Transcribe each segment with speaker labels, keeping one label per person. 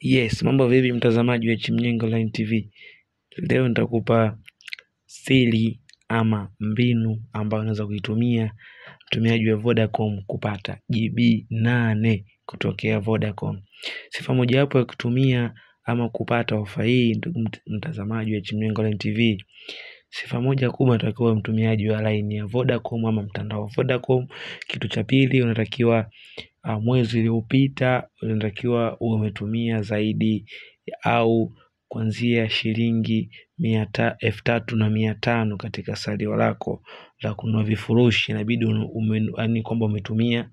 Speaker 1: Yes, mambo vipi mtazamaji wa Chimnyengo Online TV. Leo nitakupa siri ama mbinu ambayo unaweza kuitumia mtumiaji wa Vodacom kupata GB 8 kutokea Vodacom. Sifa moja hapo ya kutumia ama kupata ofa hii, ndugu mtazamaji wa Chimnyengo Online TV. Sifa moja kubwa, unatakiwa mtumiaji wa line ya Vodacom ama mtandao wa Vodacom. Kitu cha pili, unatakiwa mwezi uliopita unatakiwa umetumia zaidi au kuanzia shilingi 3,500 katika salio lako la kununua vifurushi. Inabidi yani kwamba umetumia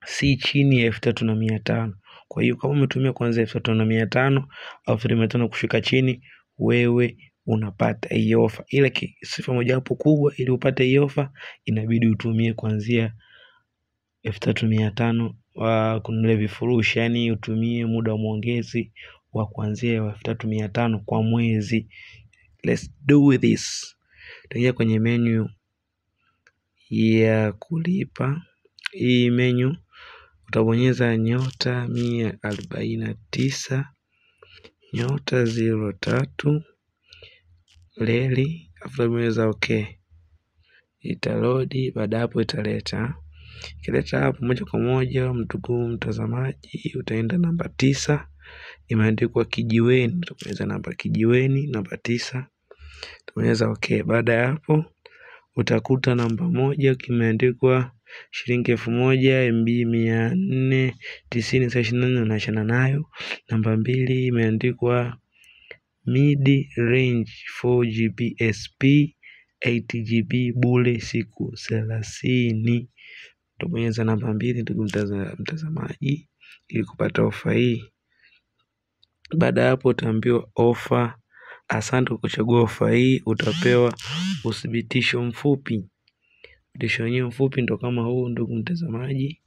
Speaker 1: si chini ya 3,500. Kwa hiyo kama umetumia kuanzia 3,500 au 3,500 kushuka chini, wewe unapata hiyo ofa. Ila sifa moja hapo kubwa, ili upate hiyo ofa inabidi utumie kuanzia 3,500 kununua vifurushi, yani utumie muda wa muongezi wa kuanzia 3,500 kwa mwezi. Let's do this. Tuingia kwenye menu ya kulipa. Hii menu utabonyeza *149 *03 leli, afu bonyeza okay. Italodi, baada hapo italeta. Kileta hapo moja kwa moja, ndugu mtazamaji, utaenda namba 9 imeandikwa kijiweni, utabonyeza namba kijiweni namba 9, utabonyeza okay. Baada ya hapo utakuta namba 1 kimeandikwa shilingi 1,000 MB 490 unaachana nayo. Namba 2 imeandikwa mid range 4GB SP 8GB bure siku 30. Utabonyeza namba 2 ndugu mtazamaji, ili kupata ofa hii. Baada hapo utaambiwa ofa, asante kwa kuchagua ofa hii, utapewa uthibitisho mfupi. Uthibitisho wenyewe mfupi ndo kama huu ndugu mtazamaji.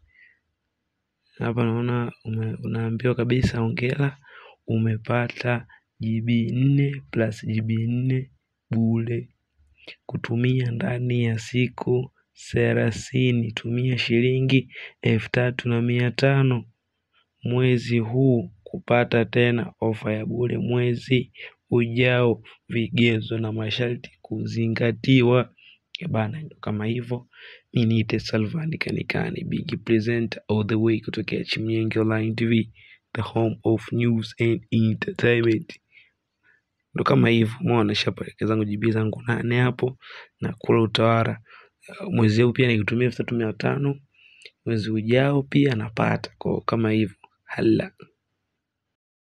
Speaker 1: Hapa naona unaambiwa kabisa hongera, umepata GB 4 plus GB 4 bure kutumia ndani ya siku 30. Tumia shilingi 3,500 mwezi huu kupata tena ofa ya bure mwezi ujao. Vigezo na masharti kuzingatiwa. Bana, kama hivyo. Mimi ni Salvan Kanikani, big presenter all the way kutoka Chimnyengo Online TV, the home of news and entertainment. Ndo kama hivyo, muone shapeleka zangu GB zangu 8 hapo na kula utawala. Mwezi huu pia nikitumia 3,500, mwezi ujao pia napata. Kwa kama hivyo, hala.